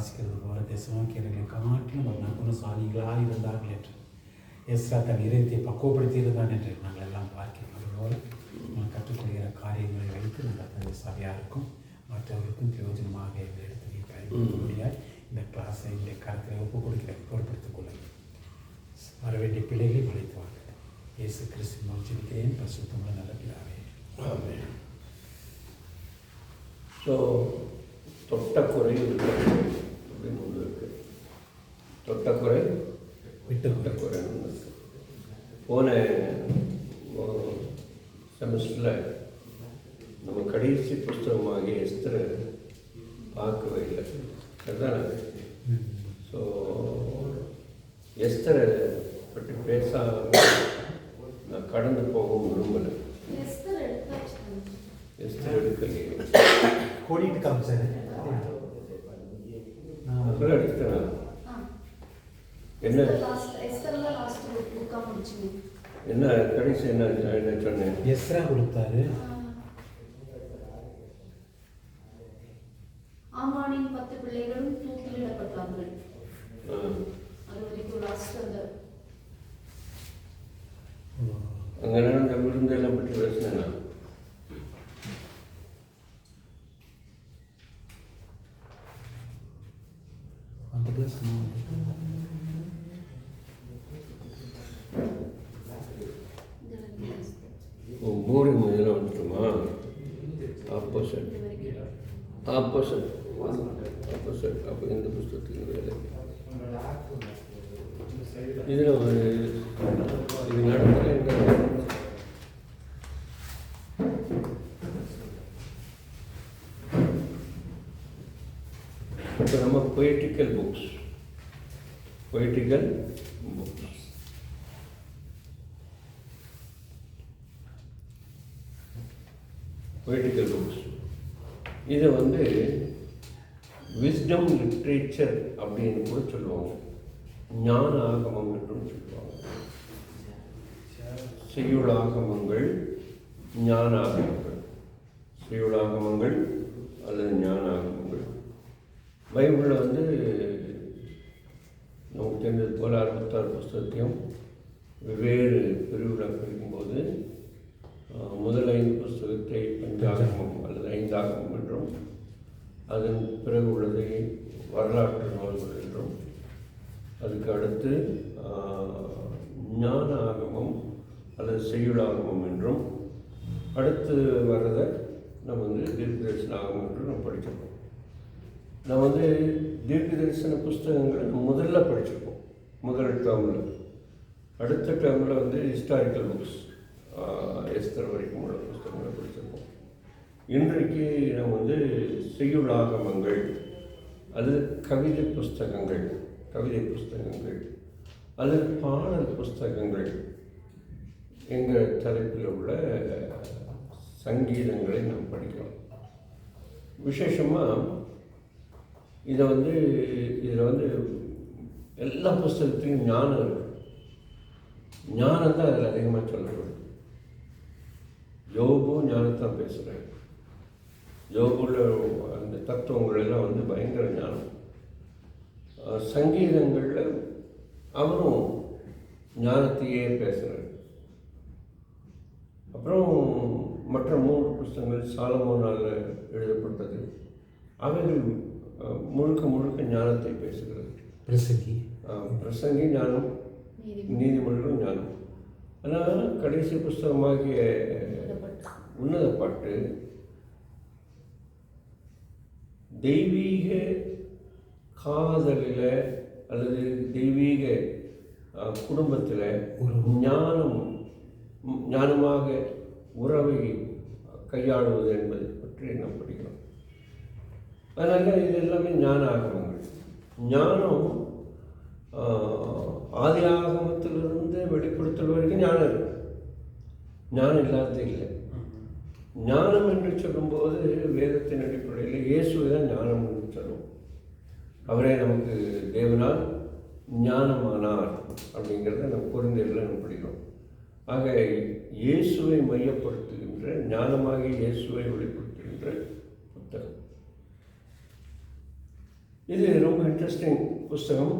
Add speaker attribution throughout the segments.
Speaker 1: வாசிக்கிறது போல தெசலோனிக்கேயர்களை காட்டிலும் ஒரு நற்குணசாலிகளாக இருந்தார்கள் என்று எஸ்ரா தன் இதயத்தை பக்குவப்படுத்தி இருந்தான் என்று நாங்கள் எல்லாம் பார்க்கிறோம். அதுபோல் நாம் கற்றுக்கொள்கிற காரியங்களை வைத்து இந்த தந்தை சபையாருக்கும் மற்றவர்களுக்கும் பிரயோஜனமாக இந்த இடத்தை பயன்படுத்தக்கூடியாய் இந்த கிளாஸை இந்த கருத்தை ஒப்புக் கொடுக்கிற பொருட்படுத்திக் கொள்ளுங்கள். வர வேண்டிய பிள்ளைகளை வளைத்து வாங்க. இயேசு கிறிஸ்து ஜெபிக்கிறேன் பரிசுத்தமுள்ள நல்ல பிதாவே.
Speaker 2: ஆமென். ஸோ தொட்டக்குறை அப்படின்னு ஒன்று இருக்குது. தொட்டக்குறை விட்டுக்குறை ஒன்று இருக்குது. போன செமஸ்டரில் நம்ம கடைசி புஸ்தகமாகிய எஸ்தரை பார்க்கவே இல்லை. அதுதான். ஸோ எஸ்தரை பற்றி பேசாமல் நான் கடந்து போகவும் விரும்பலை. எஸ்தர் எடுக்கலையே
Speaker 1: கோடிட்டு காமிச்சாரு.
Speaker 2: அதெல்லாம் எடுத்துட்டேன். என்ன என்ன கடைசி என்ன என்ன சொன்னேன்?
Speaker 1: எஸ்ரா கொடுத்தாரு.
Speaker 3: ஆமானின் 10 பிள்ளைகளும் தூக்கிலிடப்பட்டார்கள். அது வரைக்கும் லாஸ்ட்
Speaker 2: அங்கே நடந்த விருந்தெல்லாம் பற்றி பேசினேன்.
Speaker 1: அந்த கிளாஸ்
Speaker 2: மூடி இதெல்லாம் வந்துட்டுமா? Opposite opposite opposite. அப்போ இந்த புஸ்தகத்துக்கு வேலை இதில் இது நடத்துல இப்போ நம்ம பொய்டிக்கல் புக்ஸ் இதை வந்து விஸ்டம் லிட்ரேச்சர் அப்படின்னு கூட சொல்லுவாங்க. ஞான ஆகமம் என்றும் சொல்லுவாங்க. செய்யுளாகமங்கள், ஞான ஆகமங்கள், செய்யுளாகமங்கள் அல்லது ஞான ஆகமங்கள். பைபிளில் வந்து நமக்கு தெரிந்தது போல் 66 புஸ்தகத்தையும் வெவ்வேறு பிரிவுகளாக பிரிக்கும்போது முதல் 5 புஸ்தகத்தை பஞ்சாகமம் அல்லது 5 ஆகமம் என்றும், அதன் பிறகு உள்ளதை வரலாற்று நூல்கள் என்றும், அதுக்கு அடுத்து ஞான ஆகமம் அல்லது செய்யுளாகமம் என்றும், அடுத்து வர்றதை நம்ம வந்து தீர்க்க தரிசன ஆகமம் என்றும் நம்ம படிச்சிருக்கோம். நம்ம வந்து தீர்க்க தரிசன புஸ்தகங்களை முதல்ல படிச்சிருக்கோம், முதல் டேர்மில். அடுத்த டேர்மில் வந்து ஹிஸ்டாரிக்கல் புக்ஸ், எஸ்தர் வரைக்கும் உள்ள புஸ்தகங்களை படிச்சிருக்கோம். இன்றைக்கு நம்ம வந்து செய்யுளாகமங்கள் அல்லது கவிதை புஸ்தகங்கள் அல்லது பாடல் புஸ்தகங்கள் எங்கள் தலைப்பில் உள்ள சங்கீதங்களை நாம் படிக்கிறோம். விசேஷமாக இதில் வந்து எல்லா புஸ்தகத்திலையும் ஞானம் இருக்குது. ஞானம் தான் அதில் அதிகமாக சொல்லப்படுது. யோபும் ஞானத்தான் பேசுகிறேன். யோபுல அந்த தத்துவங்கள் எல்லாம் வந்து பயங்கர ஞானம். சங்கீதங்களில் அவரும் ஞானத்தையே பேசுகிறார். அப்புறம் மற்ற 3 புஸ்தகங்கள் சாலமோனால் எழுதப்பட்டது, அவைகள் முழுக்க ஞானத்தை பேசுகிறது. பிரசங்கி ஞானம், நீதிமொழிகளும் ஞானம். ஆனால் கடைசி புஸ்தகமாகிய உன்னத பாட்டு தெய்வீக காதலில் அல்லது தெய்வீக குடும்பத்தில் ஒரு ஞானமாக உறவை கையாளுவது என்பதை பற்றி நாம் படிக்கிறோம். அதனால் இது எல்லாமே ஞான ஆகமங்கள். ஞானம் ஆதி ஆகமத்திலிருந்து வெளிப்படுத்தல் வரைக்கும் ஞானம் இருக்கு. ஞானம் இல்லாதது இல்லை. ஞானம் என்று சொல்லும்போது வேதத்தின் அடிப்படையில் இயேசுவை தான் ஞானம் என்று சொல்லுவோம். அவரே நமக்கு தேவனால் ஞானமானார் அப்படிங்கிறத நம்ம குழந்தைகளில் நம்ம படிக்கிறோம். ஆக இயேசுவை மையப்படுத்துகின்ற, ஞானமாக இயேசுவை வெளிப்படுத்துகின்ற புத்தகம். இது ரொம்ப இன்ட்ரெஸ்டிங் புஸ்தகம்.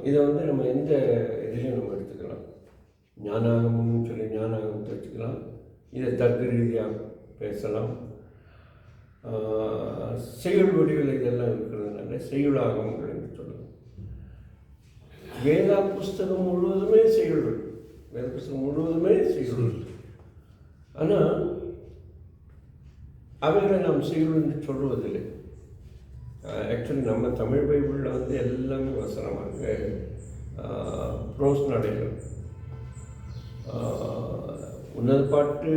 Speaker 2: இதை வந்து நம்ம எந்த இதுலேயும் நம்ம எடுத்துக்கலாம். ஞானாகம்னு சொல்லி ஞானாகமத்தை வச்சுக்கலாம். இதை தர்க்க ரீதியாக பேசலாம். செய்யுள் வடிவில் இதெல்லாம் இருக்கிறதுனால செய்யுளாகங்கள் என்று சொல்லலாம். வேதா புஸ்தகம் முழுவதுமே செய்யுள்கள். வேத புஸ்தகம் முழுவதுமே செய்யுள்கள். ஆனால் அவைகளை நாம் செய்யுள் என்று சொல்வதில்லை. ஆக்சுவலி நம்ம தமிழ் பைபிளில் வந்து எல்லாமே வசனமாக ப்ரோஸ் நடைகள், உன்னத பாட்டு,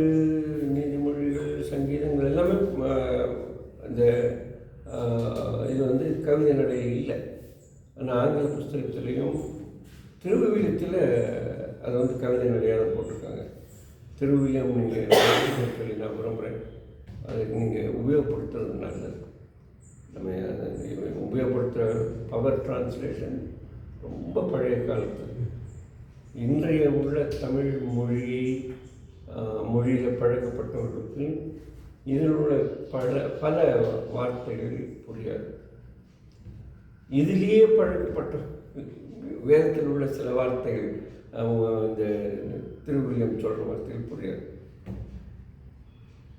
Speaker 2: நீதிமொழிகள், சங்கீதங்கள் எல்லாமே இந்த இது வந்து கவிதை நடை இல்லை. ஆனால் ஆங்கில புஸ்தகத்துலேயும் திருவிவிலியத்தில் அதை வந்து கவிதை நடையாக போட்டிருக்காங்க. திருவிவிலியம் நீங்கள் சொல்லி நான் விரும்புகிறேன். அதுக்கு நீங்கள் உபயோகப்படுத்துறது நல்லது. நம்ம உபயோகப்படுத்துகிற பவர் டிரான்ஸ்லேஷன் ரொம்ப பழைய காலத்து. இன்றைய உள்ள தமிழ் மொழியில் பழக்கப்பட்டவர்களுக்கு இதில் உள்ள பல வார்த்தைகள் புரியாது. இதிலேயே பழக்கப்பட்ட வேதத்தில் உள்ள சில வார்த்தைகள் இந்த திருவிவிலியம் சொல்கிற வார்த்தைகள் புரியாது.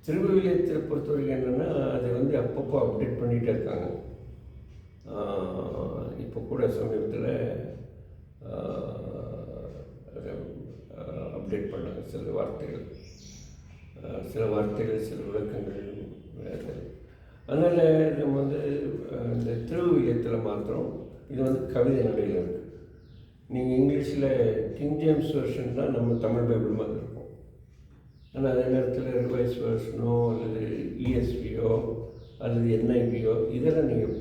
Speaker 2: திருவிவிலியத்தை பொறுத்தவரைக்கும் என்னென்னா அது வந்து அப்பப்போ அப்டேட் பண்ணிகிட்டே இருக்காங்க. இப்போ கூட சமீபத்தில் அப்டேட் பண்ணாங்க சில வார்த்தைகள், சில விளக்கங்கள் வேறு. அதனால் நம்ம வந்து இந்த திருவிவிலியத்தில் மாத்திரம் இது வந்து கவிதை நடையில் இருக்குது. நீங்கள் இங்கிலீஷில் கிங் ஜேம்ஸ் வெர்ஷன் தான் நம்ம தமிழ் பைபிள் மாதிரி இருக்கும். ஆனால் அதே நேரத்தில் ரிவைஸ் வெர்ஷனோ அல்லது இஎஸ்வியோ அல்லது என்ஐவியோ இதெல்லாம் நீங்கள்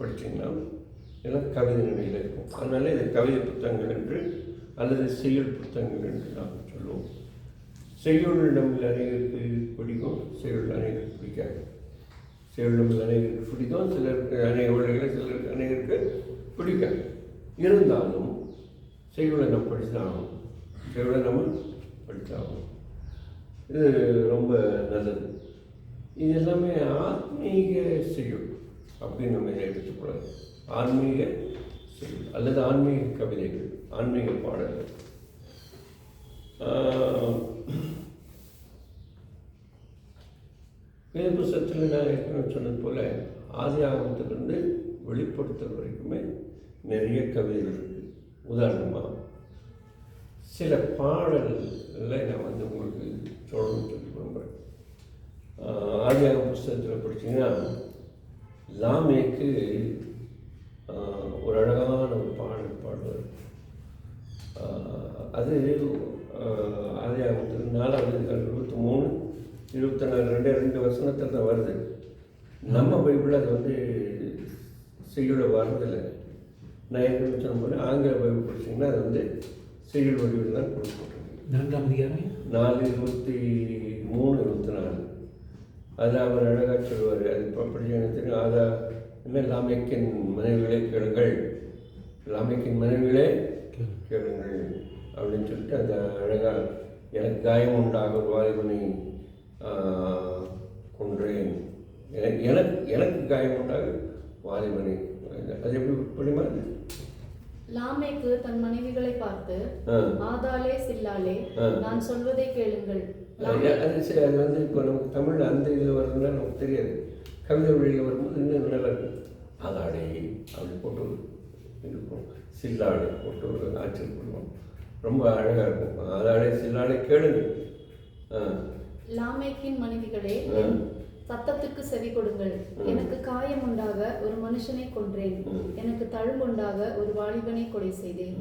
Speaker 2: படித்தீங்கன்னா இதெல்லாம் கவிதை நிலையில் இருக்கும். அதனால் இது கவிதை புத்தகங்கள் என்று அல்லது செய்யுள் புத்தகங்கள் என்று நாம் சொல்லுவோம். செய்யுள் நம்மில் அநேகருக்கு பிடிக்கும், செய்யுள் அநேகருக்கு பிடிக்காது. செய்யுள் நம்மில் அநேகருக்கு பிடிக்கும், சிலருக்கு அநேக வழிகளை சிலருக்கு அநேகருக்கு பிடிக்காது. இருந்தாலும் செய்யுளை நம்ம படித்தாகணும், செய்யுளை நம்ம படித்தாகணும். இது ரொம்ப நல்லது. இது எல்லாமே ஆத்மீக செய்யுள் அப்படின்னு நம்ம இதை எடுத்துக்கூடாது. ஆன்மீக செய்யுள் அல்லது ஆன்மீக கவிதைகள், ஆன்மீக பாடல்கள். வேத புஸ்தகத்தில் நான் ஏற்கனவே சொன்னது போல் ஆதி ஆகமத்திலிருந்து வெளிப்படுத்துகிற வரைக்குமே நிறைய கவிதைகள் இருக்குது. உதாரணமாக சில பாடல்களை நான் வந்து உங்களுக்கு சொல்லணும்னு சொல்லி விரும்புகிறேன். ஆதியாக புஸ்தகத்தில் படித்தீங்கன்னா லாமேக்கு ஒரு அழகான ஒரு பாடல் பாடுவார். அது ஆதியாக 4:23, 24, 2 வசனத்தில் தான் வருது. நம்ம பைபிளில் அது வந்து செய்யுள வர்றதில்லை. நான் ஏற்கனவே சொன்ன போது ஆங்கில பைபிள் படிச்சிங்கன்னா அது வந்து செய்யுள் வடிவில் தான் கொடுக்கப்பட்டிருக்கு. 4:23-24 அதில் அவர் அழகாக சொல்லுவார். அது படிச்சு எனக்கு தெரியும். அதை என்ன லாமேக்கின் மனைவிகளே கேளுங்கள், லாமேக்கின் மனைவிகளே கேளுங்கள் அப்படின்னு சொல்லிட்டு அந்த அழகாக எனக்கு காயம் உண்டாக ஒரு வாலிபனை கொன்றேன், எனக்கு காயம் உண்டாக வாலிபனை. அது எப்படி படிமா?
Speaker 3: லாமேக்கு தன் மனைவிகளை பார்த்து, ஆதாளே சில்லாளே, நான் சொல்வதை கேளுங்கள்.
Speaker 2: அது சரி. அது வந்து இப்போ நமக்கு தமிழ் அந்த இதில் வருதுன்னா நமக்கு தெரியாது. கவிதை வழியில் வரும்போது இன்னும் நல்லா இருக்கும். ஆதாடே அப்படி போட்டு இருக்கும், சில்லாடை போட்டு ஒரு ஆச்சரியப்படுவோம். ரொம்ப அழகாக இருக்கும். ஆதாடே சில்லாடே கேளுங்க.
Speaker 3: லாமேக்கின் மனைவிகளே, சத்தத்துக்கு செவி கொடுங்கள். எனக்கு காயம் உண்டாக ஒரு மனுஷனை கொன்றேன், எனக்கு தழும்புண்டாக ஒரு வாலிபனை கொலை செய்தேன்.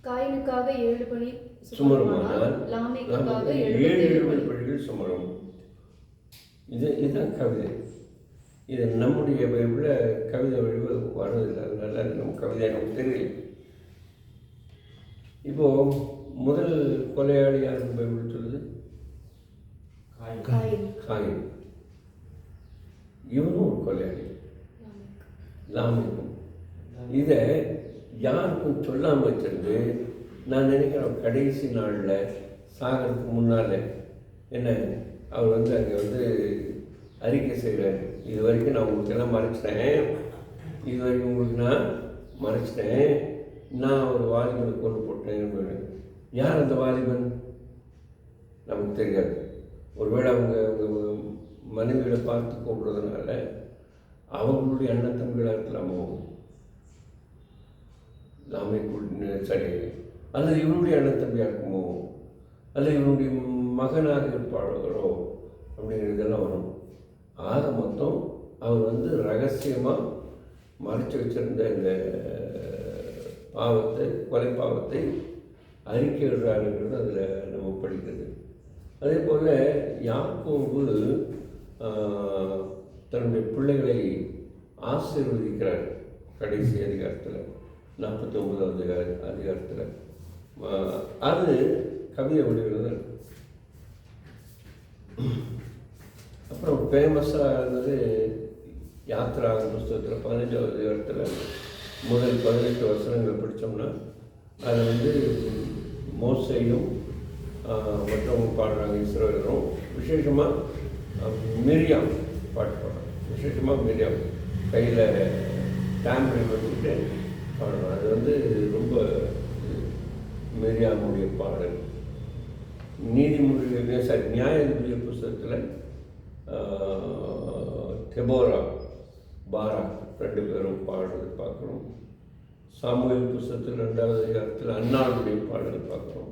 Speaker 3: காயினுக்காக 7 பழி சுமருமானால் லாமேக்குக்காக 77
Speaker 2: பழிகள் சுமரும். இதுதான் கவிதை. இது நம்முடைய பைபிளில் கவிதை வடிவு வர்றதில்லை. அதனால நம்ம கவிதை நமக்கு தெரியல. இப்போது முதல் கொலையாளியாக பைபிள் சொல்லுது காயின். இவனும் ஒரு கொலையாளி, லாமேக்கும். இதை யாருக்கும் சொல்லாமல் வச்சிருந்து நான் நினைக்கிறேன் கடைசி நாளில் சாகிறதுக்கு முன்னால் என்ன அவர் வந்து அங்கே வந்து அறிக்கை செய்கிறார். இது வரைக்கும் நான் உங்களுக்கு எல்லாம் மறைச்சிட்டேன், இது வரைக்கும் உங்களுக்கு நான் மறைச்சிட்டேன், நான் ஒரு வாலிபனை கொண்டு போட்டேன். யார் அந்த வாலிபன் நமக்கு தெரியாது. ஒருவேளை அவங்க மனைவிகளை பார்த்து கூப்பிடுறதுனால அவங்களுடைய அண்ணன் தம்பிகளாக இருக்கலாமோ, நாமே சரி, அல்லது இவனுடைய அண்ணன் தம்பியாக இருக்குமோ, அல்லது இவனுடைய மகனாக இருப்பாளோ அப்படிங்கிறதெல்லாம் வரும். ஆக மொத்தம் அவர் ரகசியமாக மறைச்சு வச்சிருந்த இந்த பாவத்தை, கொலை பாவத்தை அறிக்கையிடுறாருங்கிறது அதில் நம்ம படிக்கிறது. அதே போல் யாக்கோபு தன்னுடைய பிள்ளைகளை ஆசீர்வதிக்கிறார் கடைசி அதிகாரத்தில், 49வது அதிகாரத்தில். அது கவிதை வடிவில் தான். அப்புறம் ஃபேமஸாக இருந்தது யாத்ராக புஸ்தகத்தில் 15வது அதிகாரத்தில் முதல் 18 வசனங்களை படித்தோம்னா அதில் மோசேயும் மற்றவங்க பாடுறாங்க, இஸ்ரவேலரும். விசேஷமாக மிரியாம் பாட்டு பாடுறாங்க. விசேஷமாக மிரியாம் கையில் டேம்பரின் வச்சுக்கிட்டு பாடுறாங்க. அது ரொம்ப மிரியாமுடைய பாடல். நீதிமொழிகள் நியாயாதிபதி புஸ்தகத்தில் தெபோரா, பாரா 2 பேரும் பாடுறது பார்க்குறோம். சாமுவேல் புஸ்தகத்தில் 2வது அதிகாரத்தில் அன்னாளுடைய பாடல் பார்க்குறோம்.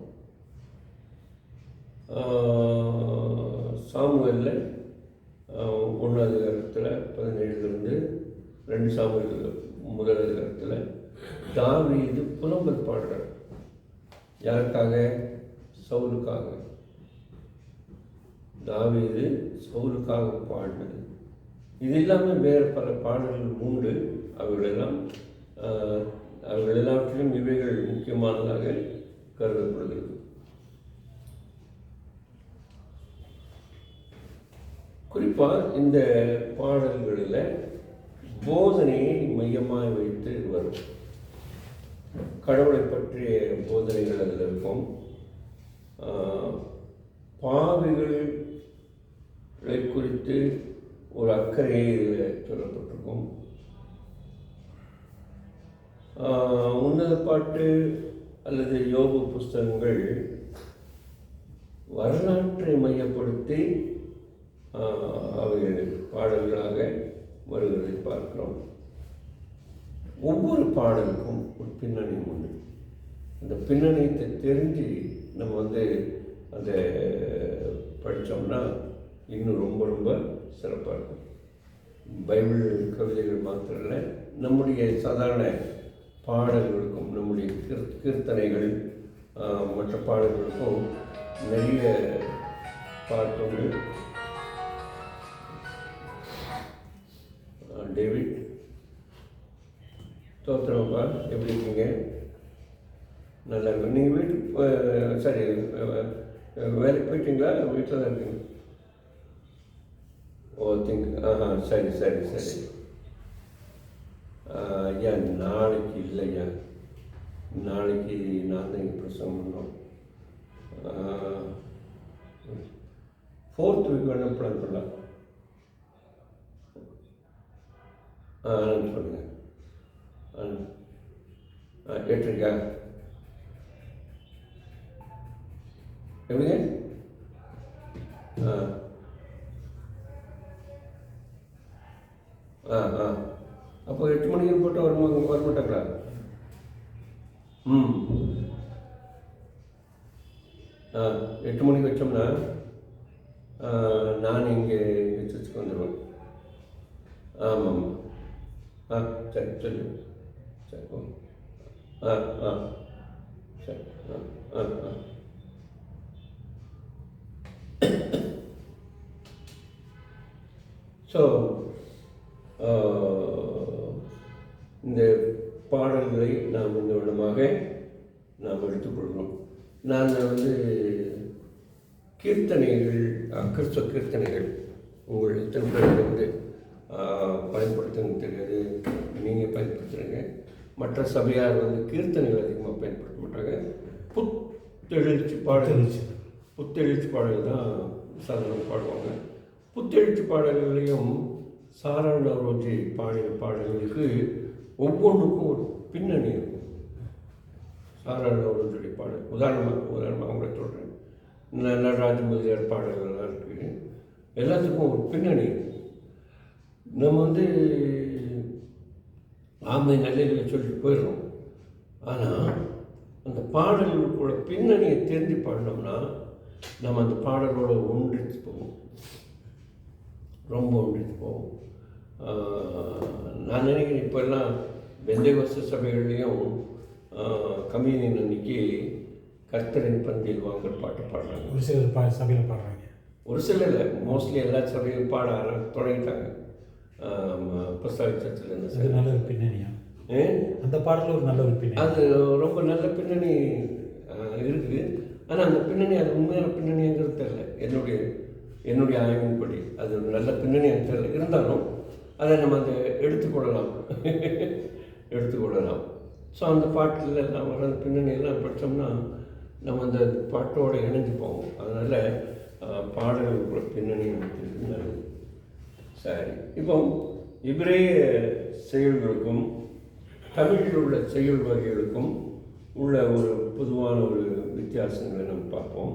Speaker 2: சாமுவேலில் 1வது அதிகாரத்தில் 17லேருந்து 2 சாமுவேல் 1வது அதிகாரத்தில் தாவீது புலம்பல் பாடுறார். யாருக்காக? சவுலுக்காக. தாவீது சவுலுக்காக பாடினது. இது இல்லாமல் வேறு பல பாடல்கள் உண்டு. அவர்கள் எல்லாவற்றிலும் இவைகள் முக்கியமானதாக கருதப்படுகிறது. குறிப்பாக இந்த பாடல்களில் போதனையை மையமாக வைத்து வரும். கடவுளை பற்றிய போதனைகள் அதில் இருக்கும். பாவிகளை குறித்து ஒரு அக்கறையை இதில் சொல்லப்பட்டிருக்கும். உன்னத பாட்டு அல்லது யோபு புஸ்தகங்கள் வரலாற்றை மையப்படுத்தி அவை பாடல்களாக வருவதை பார்க்கிறோம். ஒவ்வொரு பாடலுக்கும் ஒரு பின்னணி உண்டு. அந்த பின்னணியத்தை தெரிஞ்சு நம்ம அதை படித்தோம்னா இன்னும் ரொம்ப ரொம்ப சிறப்பாக இருக்கும். பைபிள் கவிதைகள் மாத்திரம் இல்லை, நம்முடைய சாதாரண பாடல்களுக்கும், நம்முடைய கீர்த்தனைகள் மற்ற பாடல்களுக்கும் நிறைய பாட்டு. டேவிட், தோத்திரப்பா, எப்படி இருக்கீங்க? நல்லா இருக்கு. நீங்கள் வீட்டுக்கு சரி வேலைக்கு போயிட்டீங்களா? வீட்டில் தான் இருக்கீங்க? ஓ சரி சரி சரி. ஐயா நாளைக்கு இல்லையா, நாளைக்கு நான் தான் இங்கே பிரசவம் பண்ணோம். 4th வீக் வேணால் பிளான் பண்ணலாம். சொல்லுங்க. கேட்டிருக்கா? எப்படிங்க? அப்போ 8 மணிக்கு போட்டு வரமாட்டாங்களா? ம் 8 மணிக்கு வச்சோம்னா நான் இங்கே சர்ச்சுக்கு வந்துடுவேன். ஆமாம். சரி சரி சரி. சரி. ஸோ இந்த பாடல்களை நாம் இந்த விடமாக நாம் எடுத்துக்கொள்கிறோம். நான் கீர்த்தனைகள், கிறிஸ்துவ கீர்த்தனைகள் உங்கள் எத்தனை பேர் பயன்படுத்துன்னு தெரியாது. நீங்கள் பயன்படுத்துகிறீங்க. மற்ற சபையார் கீர்த்தனைகள் அதிகமாக பயன்படுத்த மாட்டாங்க. புத்தெழுச்சி பாடல் தான் சாதாரண பாடுவாங்க. புத்தெழுச்சி பாடல்களையும் சாரா நவ்ரோஜி பாடிய பாடல்களுக்கு ஒவ்வொன்றுக்கும் ஒரு பின்னணி இருக்கும். சாரா நவ்ரோஜுடைய பாடல் உதாரணமாக அவங்கள சொல்கிறேன். நடராஜ முதலியார் பாடல்கள்லாம் இருக்குது. எல்லாத்துக்கும் ஒரு பின்னணி இருக்குது. நம்ம வந்து ஆமை நல்லையில் சொல்லி போயிடுறோம். ஆனால் அந்த பாடல்களுக்குள்ள பின்னணியை தெரிஞ்சு பாடினோம்னா நம்ம அந்த பாடலோட ஒன்றிச்சு போவோம், ரொம்ப ஒன்றிச்சு போவோம். நான் நினைக்கிறேன் இப்போல்லாம் பெந்தேகோஸ்து சபைகள்லேயும் கம்யூனியன் அன்னைக்கு கர்த்தரின் பந்தியில் வாங்கல் பாட்டு பாடுறாங்க.
Speaker 1: ஒரு சிலர் சபையில் பாடுறாங்க, ஒரு
Speaker 2: சிலர் இல்லை, மோஸ்ட்லி எல்லா சபையும் பாட தொடங்கிட்டாங்க. புஸ்தக சர்ச்சில்
Speaker 1: நல்ல ஒரு பின்னணியா அந்த பாடலில் ஒரு நல்ல ஒரு பின்னணி,
Speaker 2: அது ரொம்ப நல்ல பின்னணி இருக்குது. ஆனால் அந்த பின்னணி அது உண்மையான பின்னணிங்கிறது தெரியல. என்னுடைய ஆய்வின்படி அது ஒரு நல்ல பின்னணியாக தெரியல. இருந்தாலும் அதை நம்ம அதை எடுத்துக்கொள்ளலாம். ஸோ அந்த பாட்டில் எல்லாம் வர அந்த பின்னணியெல்லாம் படித்தோம்னா நம்ம அந்த பாட்டோடு இணைஞ்சு போவோம். அதனால் பாடல்களோட பின்னணி நல்லது. சரி, இப்போ இவரே செயல்களுக்கும் தமிழில் உள்ள செயல் வகைகளுக்கும் உள்ள ஒரு பொதுவான ஒரு வித்தியாசங்களை நம்ம பார்ப்போம்,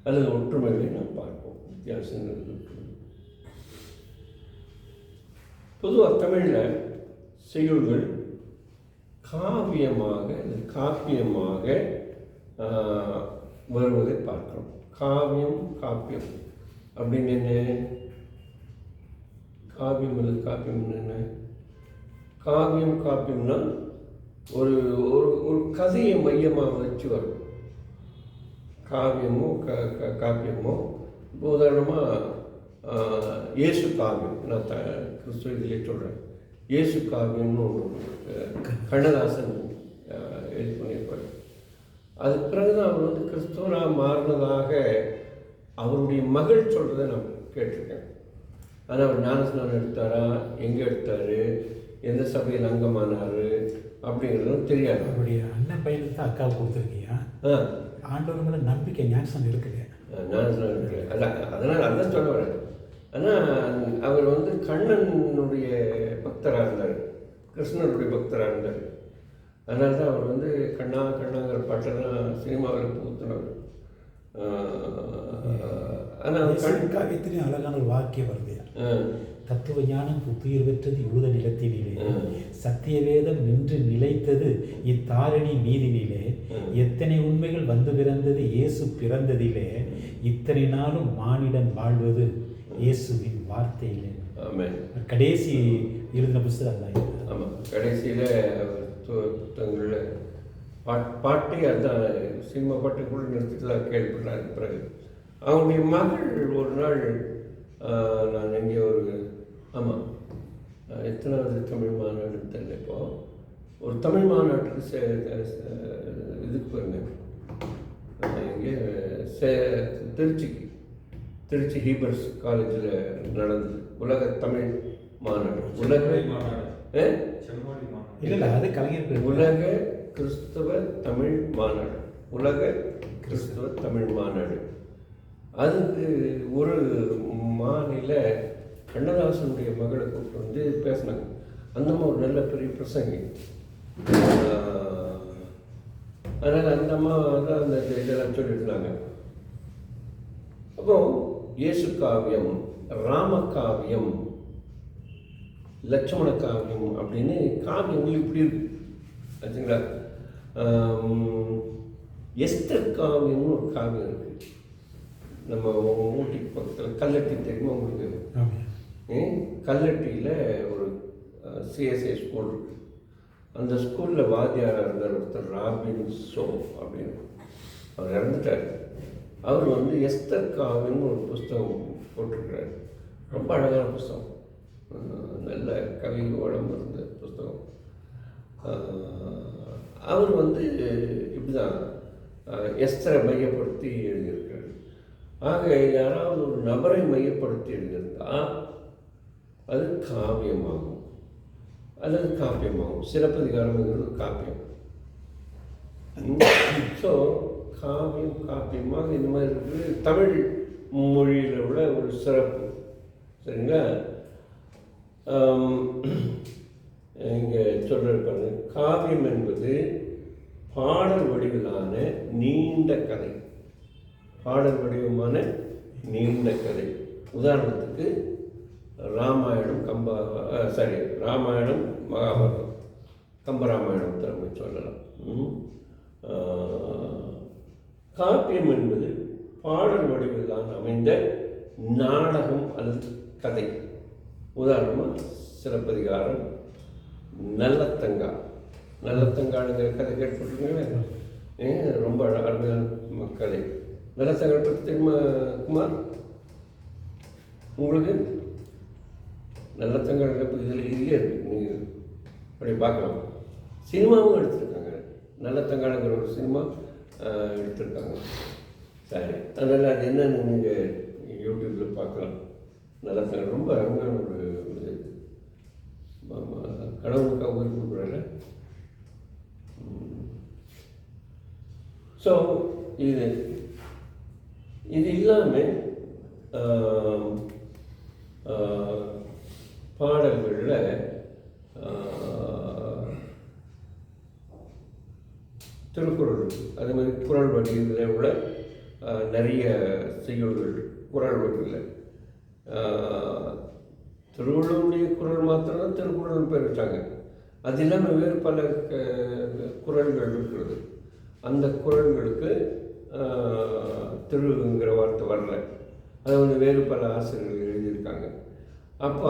Speaker 2: அல்லது ஒற்றுமைகளை நாம் பார்ப்போம். வித்தியாசங்கள் பொதுவாக தமிழில் செய்யுள்கள் காவியமாக காப்பியமாக வருவதை பார்க்கிறோம். காவியம் காப்பியம் அப்படின்னு என்ன? காவியம் அல்லது காப்பியம் என்ன? காப்பியம்னா ஒரு ஒரு கதையை மையமாக வச்சு வரும். காவியமோ காப்பியமோ உதாரணமாக இயேசு காவியம், நான் கிறிஸ்துவ இதிலே சொல்கிறேன். இயேசு காவியம்னு ஒன்று கண்ணதாசன் எழுதி பண்ணியிருப்பார். அதுக்கு பிறகுதான் அவர் வந்து கிறிஸ்துவராக மாறினதாக அவருடைய மகள் சொல்கிறத நான் கேட்டிருக்கேன். ஆனால் அவர் ஞானஸ்நானம் எடுத்தாரா, எங்கே எடுத்தார், எந்த சபையில் அங்கமானார் அப்படிங்கிறதும் தெரியாது.
Speaker 1: அவருடைய அண்ணன் பையனுக்கு தான் அக்காவை கொடுத்துருக்கியா? ஆண்டவர் மேலே நம்பிக்கை ஞானஸ்நானம் இருக்குது,
Speaker 2: ஞானஸ்நானம் இருக்குது. அதனால் அதான் சொல்ல வரேன். ஆனால் அவர் வந்து கண்ணனுடைய பக்தராக இருந்தார், கிருஷ்ணனுடைய பக்தராக இருந்தார். அதனால தான் அவர் வந்து கண்ணாங்கிற பாட்டெல்லாம் சினிமாவில் புகுத்தினார். ஆனால்
Speaker 1: காவியத்திலையும் அழகான ஒரு வாக்கியம் வருது. தத்துவ ஞானம் புத்துயிர் பெற்றது யூத நிலத்தினிலே, சத்திய வேதம் நின்று நிலைத்தது இத்தாரணி மீதினிலே, எத்தனை உண்மைகள் வந்து பிறந்தது இயேசு பிறந்ததிலே, இத்தனை நாளும் மானிடன் வாழ்வது இயேசுவின் வார்த்தையிலே. கடைசி இருந்த புத்தகம் தான்.
Speaker 2: ஆமாம், கடைசியில் புத்தகங்களில் பாட்டே அதுதான், சினிமா பாட்டு கூட நிறுத்திட்டுலாம் கேள்விப்பட்டாரு. பிறகு அவங்களுடைய மகள் ஒரு நாள், நான் எங்கே ஆமாம் எத்தனாவது தமிழ் மாநாடு தெரியல, இப்போது ஒரு தமிழ் மாநாட்டுக்கு இதுக்கு போயிருந்தேன். இங்கே திருச்சி ஹீபர்ஸ் காலேஜில் நடந்தது உலக தமிழ் மாநாடு.
Speaker 1: அது கலைஞர்
Speaker 2: உலக கிறிஸ்தவ தமிழ் மாநாடு, உலக கிறிஸ்தவ தமிழ் மாநாடு. அதுக்கு ஒரு மாநில கண்ணதாசனுடைய மகளை கூப்பிட்டு வந்து பேசினாங்க. அந்தம்மா ஒரு நல்ல பெரிய பிரசங்கி. அதனால் அந்த அம்மா தான் அந்த இதெல்லாம் சொல்லியிருந்தாங்க. அப்போ இயேசு காவியம், ராம காவியம், லட்சுமண காவியம் அப்படின்னு காவியங்கள் இப்படி இருக்கு ஆச்சுங்களா. எஸ்தர் காவியம்னு ஒரு காவியம் இருக்கு. நம்ம ஊட்டி பக்கத்தில் கல்லட்டி தெரியுமா உங்களுக்கு? கல்லட்டியில் ஒரு சிஎஸ்ஐ ஸ்கூல் இருக்குது. அந்த ஸ்கூலில் வாத்தியாராக இருந்தார் ஒருத்தர், ராபின் சோ அப்படின்னு. அவர் இறந்துட்டார். அவர் வந்து எஸ்தர் காவியம்னு ஒரு புஸ்தகம் போட்டிருக்கிறார். ரொம்ப அழகான புஸ்தகம், நல்ல கவி வளம் இருந்த புஸ்தகம். அவர் வந்து இப்படி தான் எஸ்தரை மையப்படுத்தி எழுதியிருக்கிறார். ஆக யாராவது ஒரு நபரை மையப்படுத்தி எழுதியிருந்தால் அது காவியமாகும் அல்லது காப்பியமாகும். சிலப்பதிகாரம்ங்கிறது காப்பியம். ஸோ காவியம் காப்பியமாக இந்த மாதிரி இருக்குது. தமிழ் மொழியில் உள்ள ஒரு சிறப்பு. சரிங்களா? இங்கே சொல்லிருப்பாங்க, காவியம் என்பது பாடல் வடிவிலான நீண்ட கதை. பாடல் வடிவமான நீண்ட கதை. உதாரணத்துக்கு ராமாயணம், ராமாயணம், மகாபாரதம், கம்பராமாயணத்தை நம்ம சொல்லலாம். காப்பியம் என்பது பாடல் வடிவில்தான் அமைந்த நாடகம் அல்லது கதை. உதாரணமாக சிலப்பதிகாரம், நல்லத்தங்காளுங்கிற கதை கேட்டுருக்கீங்களே, ரொம்ப அருமையான கதை. நல்லத்தங்காள் பற்றி தெரியுமா குமார் உங்களுக்கு? நல்லத்தங்காள் இதில் இதுலேயே இருக்குது, நீங்கள் அப்படி பார்க்கலாம். சினிமாவும் எடுத்திருக்காங்க, நல்லத்தங்காளுங்கிற ஒரு சினிமா எடுத்திருக்காங்க. சரி, அதனால் அது என்னன்னு நீங்கள் யூடியூப்பில் பார்க்கலாம். நல்லத்தங்காள் ரொம்ப அருமையான ஒரு இது. கடவுளுக்காக உயிர் கொடுக்குறல. ஸோ இது இல்லாமல் பாடல்களில் திருக்குறள், அதே மாதிரி குறள் வடிவில் உள்ள நிறைய செய்யுள்கள் குறள் வடிவில். திருவள்ளுவருடைய குறள் மாத்திரம் திருக்குறள் பேர் வச்சாங்க. அது இல்லாமல் வேறு பல குறள்கள் இருக்கிறது. அந்த குறள்களுக்கு திருங்கிற வார்த்தை வரல. அதை வந்து வேறு பல ஆசிரியர்கள் எழுதியிருக்காங்க. அப்போ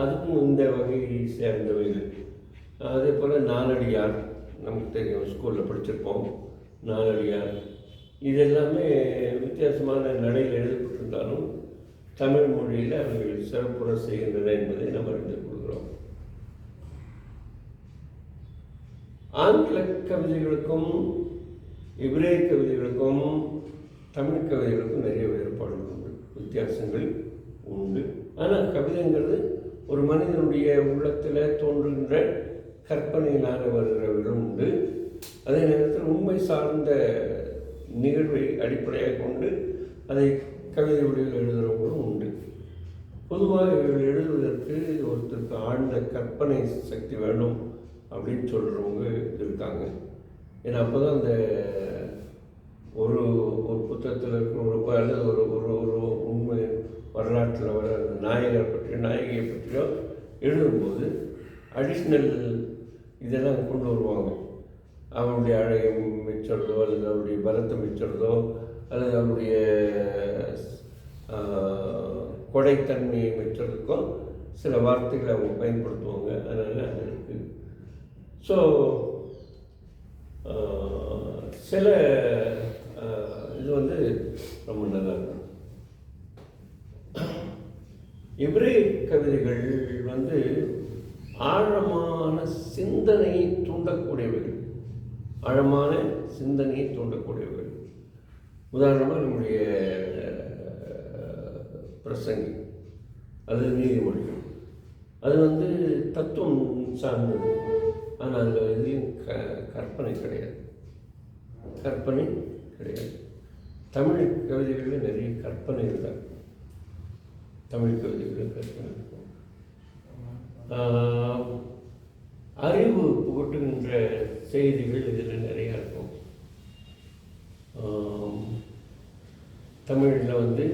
Speaker 2: அதுக்கும் இந்த வகையை சேர்ந்தவைகள். அதே போல் நாலடியார், நமக்கு தெரியும், ஸ்கூலில் படிச்சிருப்போம். நாலடியார் இதெல்லாமே வித்தியாசமான நடையில் எழுதப்பட்டிருந்தாலும் தமிழ் மொழியில் அவர்கள் சிறப்புற செய்கின்றன என்பதை நம்ம அறிந்து கொள்கிறோம். ஆங்கில கவிதைகளுக்கும் இப்ரேய கவிதைகளுக்கும் தமிழ் கவிதைகளுக்கும் நிறைய வேறுபாடுகள் உண்டு, வித்தியாசங்கள் உண்டு. ஆனால் கவிதைங்கிறது ஒரு மனிதனுடைய உள்ளத்தில் தோன்றுகின்ற கற்பனையினால் வருகிறவர்களும் உண்டு. அதே நேரத்தில் உண்மை சார்ந்த நிகழ்வை அடிப்படையாக கொண்டு அதை கவிதை வடிவில் எழுதுகிறவங்களும் உண்டு. பொதுவாக இவர்கள் எழுதுவதற்கு ஒருத்தருக்கு ஆழ்ந்த கற்பனை சக்தி வேணும் அப்படின்னு சொல்கிறவங்க இருக்காங்க. ஏன்னா அப்போ தான் அந்த ஒரு புத்தகத்தில் இருக்கிற அல்லது ஒரு ஒரு உண்மை வரலாற்றில் வர நாயகரை பற்றியோ நாயகியை பற்றியோ எழுதும்போது அடிஷ்னல் இதெல்லாம் கொண்டு வருவாங்க. அவருடைய அழகை மிச்சறதோ அல்லது அவருடைய பலத்தை மிச்சறதோ அல்லது அவருடைய கொடைத்தன்மையை மிச்சறதுக்கும் சில வார்த்தைகளை அவங்க பயன்படுத்துவாங்க. அதனால் அது இருக்குது. ஸோ சில இது வந்து ரொம்ப நல்லா இருக்கும். எபிரேய கவிதைகள் வந்து ஆழமான சிந்தனையை தூண்டக்கூடியவைகள். ஆழமான சிந்தனையை தூண்டக்கூடியவைகள். உதாரணமாக நம்முடைய பிரசங்கி, அது நீதிமொழிகள், அது வந்து தத்துவம் சார்ந்தது. ஆனால் அதில் எதுலேயும் கற்பனை கிடையாது. கற்பனை கிடையாது. தமிழ் கவிதைகளில் நிறைய கற்பனை இருந்தாங்க. தமிழ் கவிதைகளில் கற்பனை இருக்கும். அறிவு புகட்டுகின்ற செய்திகள் இதில் நிறையா இருக்கும். தமிழில் வந்து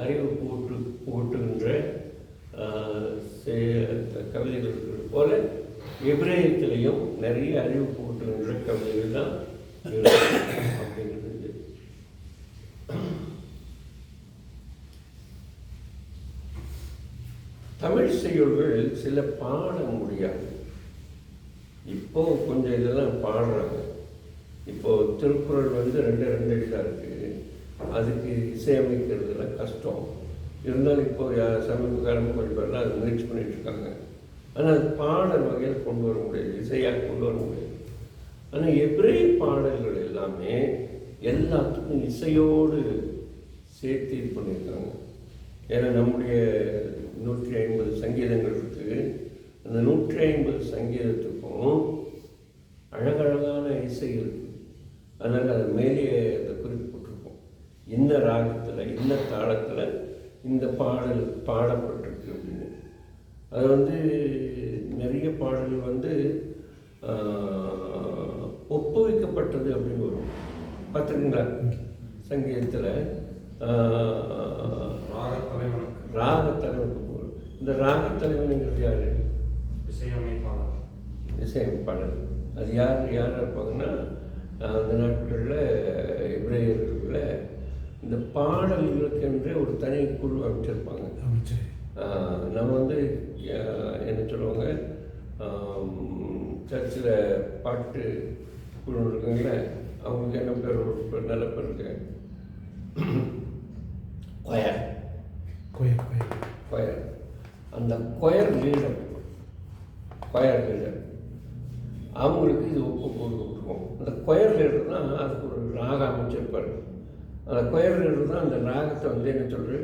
Speaker 2: அறிவு புகட்டுகின்ற கவிதைகள் இருக்கிறது போல எபிரேயத்திலையும் நிறைய அறிவு புகட்டுகின்ற கவிதைகள் தான் அப்படிங்கிறது. தமிழ் செய்யுள்கள் சில பாட முடியாது. இப்போ கொஞ்சம் இதெல்லாம் பாடுறாங்க. இப்போது திருக்குறள் வந்து ரெண்டு அடி தான் இருக்குது. அதுக்கு இசையமைக்கிறதுலாம் கஷ்டம். இருந்தாலும் இப்போ சமீப காலமாக கொஞ்சம் பேர்லாம் அது முயற்சி பண்ணிகிட்ருக்காங்க. ஆனால் அது பாடல் வகையில் கொண்டு வர முடியாது, இசையாக கொண்டு வர முடியாது. ஆனால் எபிரேய பாடல்கள் எல்லாமே எல்லாத்துக்கும் இசையோடு சேர்த்து இது பண்ணியிருக்காங்க. ஏன்னா நம்முடைய 150 சங்கீதங்கள் இருக்குது. அந்த 150 சங்கீதத்துக்கும் அழகழகான இசை இருக்குது. அதனால் அது மேலேயே அதை குறிப்பிட்டிருக்கும். என்ன ராகத்தில், என்ன தாளத்தில் இந்த பாடல் பாடப்பட்டிருக்கு அப்படின்னு. அது வந்து நிறைய பாடல்கள் வந்து ஒப்புவிக்கப்பட்டது அப்படின்னு வரும். பார்த்துருக்கீங்களா சங்கீதத்தில் ராகத்தலைவனுக்கு போகும். இந்த ராகத்தலைவனுங்கிறது யார்? இசையமைப்பாளர். அது யார் இருப்பாங்கன்னா அந்த நாட்களில் எபிரேயர்களில் இந்த பாடல்களுக்கென்றே ஒரு தனி குழு அமைச்சிருப்பாங்க. நம்ம வந்து என்ன சொல்லுவாங்க, சர்ச்சில் பாட்டு குழு இருக்குங்கள, அவங்களுக்கு என்ன பேர்? ஒரு நல்ல பேர் இருக்கு, கொயர். அந்த கொயர் லீடர் அவங்களுக்கு இது கொடுக்கும். அந்த கொயர் லீடர் தான் அதுக்கு ஒரு ராகம் அமைச்சிருப்பார். அந்த கொயர் லீடர் தான் அந்த ராகத்தை வந்து என்ன சொல்கிறது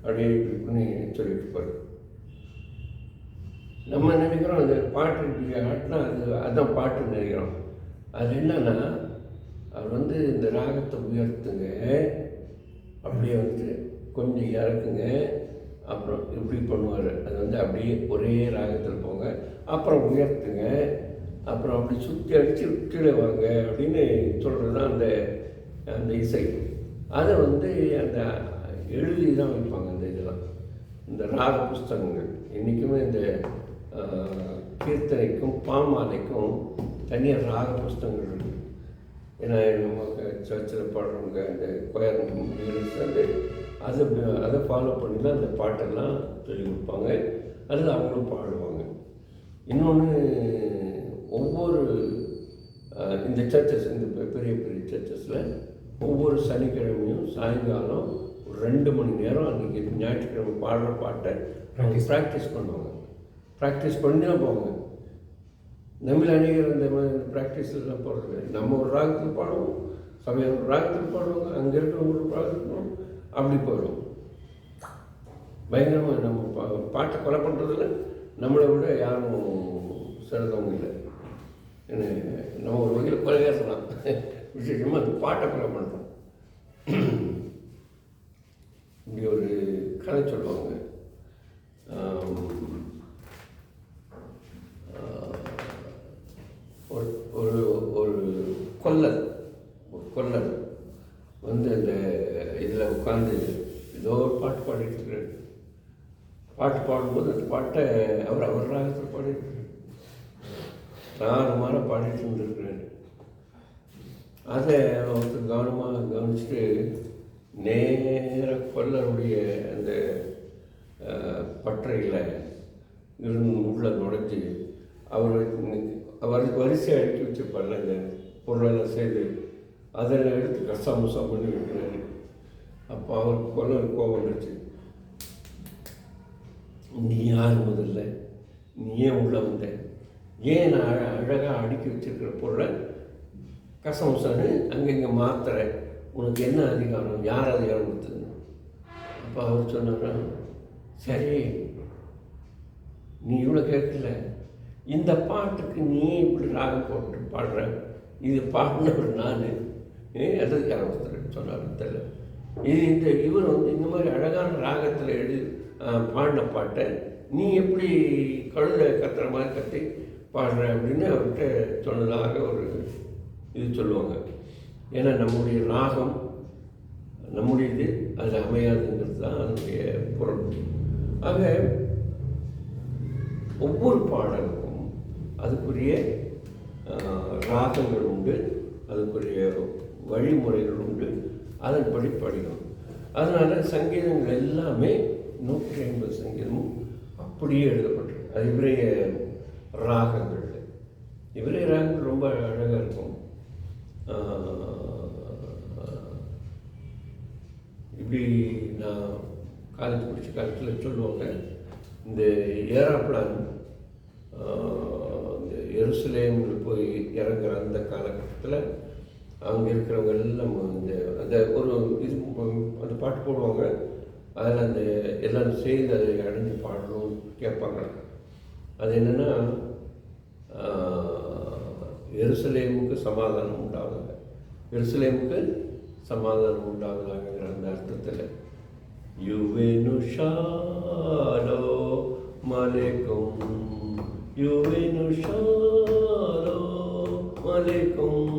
Speaker 2: அப்படியே பண்ணி சொல்லிட்டு இருப்பார். நம்ம நினைக்கிறோம் அந்த பாட்டு ஆட்டினா அதுதான் பாட்டுன்னு நினைக்கிறோம். அது என்னன்னா, அவர் வந்து இந்த ராகத்தை உயர்த்துங்க, அப்படியே வந்து கொஞ்சம் இறக்குங்க, அப்புறம் இப்படி பண்ணுவார். அது வந்து அப்படியே ஒரே ராகத்தில் போங்க, அப்புறம் உயர்த்துங்க, அப்புறம் அப்படி சுற்றி அடித்து கீழே வாங்க அப்படின்னு சொல்கிறது தான் அந்த இசை. அதை வந்து அந்த எழுதி தான் வைப்பாங்க. அந்த இதெல்லாம் இந்த ராக புஸ்தகங்கள் இன்றைக்குமே இந்த கீர்த்தனைக்கும் பாமாலைக்கும் தனியாக ராக புஸ்தகங்கள் இருக்குது. ஏன்னா நம்ம சர்ச்சில் பாடுறவங்க இந்த கொயர் வந்து அதை ஃபாலோ பண்ணி தான் அந்த பாட்டெல்லாம் சொல்லி கொடுப்பாங்க. அதில் அவங்களும் பாடுவாங்க. இன்னொன்று, ஒவ்வொரு இந்த சர்ச்சஸ், இந்த பெரிய பெரிய சர்ச்சஸில் ஒவ்வொரு சனிக்கிழமையும் சாயங்காலம் ஒரு 2 மணி நேரம் அன்றைக்கி ஞாயிற்றுக்கிழமை பாடுற பாட்டை ப்ராக்டிஸ் பண்ணுவாங்க. ப்ராக்டிஸ் பண்ணி தான் போவாங்க. நம்மள அநேகர் இந்த மாதிரி ப்ராக்டிஸ்லாம் போடுறது. நம்ம ஒரு ராகத்தில் பாடுவோம், சமயம் ஒரு ராகத்தில் பாடுவாங்க, அங்கே இருக்கிறவங்க ஒரு ராகத்தில் பாடுவோம், அப்படி போயிடும். பயங்கரமாக நம்ம பாட்டை கொலை பண்ணுறதுல நம்மளை விட யாரும் சிறந்தவங்க இல்லை. நம்ம ஒரு வகையில் கொலைகாரலாம், விசேஷமாக அந்த பாட்டை கொலை பண்ணுறோம். இப்படி ஒரு கதை சொல்லுவாங்க. ஒரு ஒரு கொல்லர் வந்து அந்த இதில் உட்காந்து ஏதோ ஒரு பாட்டு பாடிட்டு இருக்கிறார். பாட்டு பாடும்போது அந்த பாட்டை அவர் ராகத்தில் பாடிட்டு 4 மாதம் பாடிட்டு இருந்திருக்கிறார். அதை ஒருத்தர் கவனமாக கவனிச்சுட்டு நேராக கொல்லருடைய அந்த பற்றையில் இருந்து உள்ள நுழைச்சி அவர் வரிசை அடுக்கி வச்சுருப்பார்ல இந்த பொருளெல்லாம் செய்து அதில் எடுத்து கசாமுசம் பண்ணி வைக்கிறாரு. அப்போ அவருக்கு கொல்லர் கோபம் வந்துச்சு. நீ யார் முதல்ல? நீ ஏன் உள்ள வந்த? ஏன் நான் அழகாக அடுக்கி வச்சிருக்கிற பொருளை கசமுசான்னு அங்கங்கே மாத்திர? உனக்கு என்ன அதிகாரம்? யார் அதிகாரம் கொடுத்தது? அப்போ அவர் சொன்னாரா, சரி நீ இவ்வளோ கேட்கல, இந்த பாட்டுக்கு நீ இப்படி ராகம் போட்டு பாடுற, இது பாடினவர் நான், அதிகாரம் கொடுத்துறேன்னு சொன்னார். தெரியல இது இவர் வந்து இந்த மாதிரி அழகான ராகத்தில் பாடின பாட்டை நீ எப்படி கழுதை கத்துற மாதிரி கத்தி பாடுற அப்படின்னு அவர்கிட்ட சொன்னதாக ஒரு இது சொல்லுவாங்க. ஏன்னா நம்முடைய ராகம் நம்முடையது, அது அமையாதுங்கிறது தான் அதனுடைய பொருள். ஆக ஒவ்வொரு பாடலுக்கும் அதுக்குரிய ராகங்கள் உண்டு, அதுக்குரிய வழிமுறைகள் உண்டு, அதன்படி படிக்கணும். அதனால் சங்கீதங்கள் எல்லாமே 150 சங்கீதமும் அப்படியே எழுதப்பட்டிருக்கு. அது இவரைய ராகங்கள். இவரைய ராகங்கள் ரொம்ப அழகாக இருக்கும். இப்படி நான் காலேஜ் படித்த காலத்தில் சொல்லுவாங்க, இந்த ஏரோப்ளான் இந்த எருசலேமில் போய் இறங்குற அந்த காலகட்டத்தில் அங்கே இருக்கிறவங்க எல்லாம் இந்த அந்த ஒரு இது அந்த பாட்டு போடுவாங்க. அதில் அந்த எல்லாம் சேர்ந்து அதை அடைஞ்சு பாடணும் கேட்பாங்க. அது என்னென்னா, எருசலேமுக்கு சமாதானம் உண்டாகுங்க, எருசலேமுக்கு சமாதானம் உண்டாகுதாங்கிற அந்த அர்த்தத்தில் யுவேனு ஷாலோ மலைக்கும் யுவேனு ஷாலோ மலைக்கும்